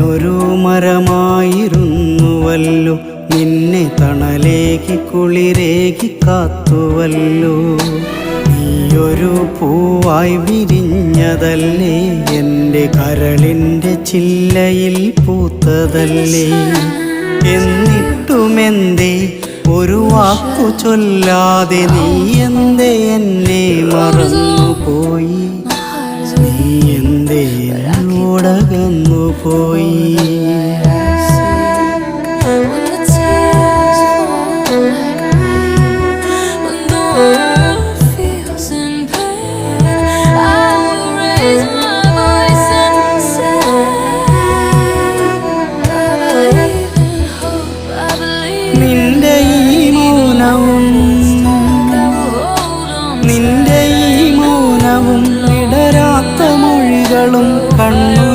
ഞാനൊരു മരമായിരുന്നുവല്ലോ, നിന്നെ തണലേകി കുളിരേകി കാത്തുവല്ലോ. നീയൊരു പൂവായി വിരിഞ്ഞതല്ലേ, എൻ്റെ കരളിൻ്റെ ചില്ലയിൽ പൂത്തതല്ലേ. എന്നിട്ടുമെന്തേ ഒരു വാക്കു ചൊല്ലാതെ നീ എന്തേ എന്നെ മറന്നുപോയി, നീ എന്തേ എന്നോടകന്നുപോയി. നിന്റെ ഈ മൗനവും ഇടരാത്ത മൊഴികളും കണ്ണു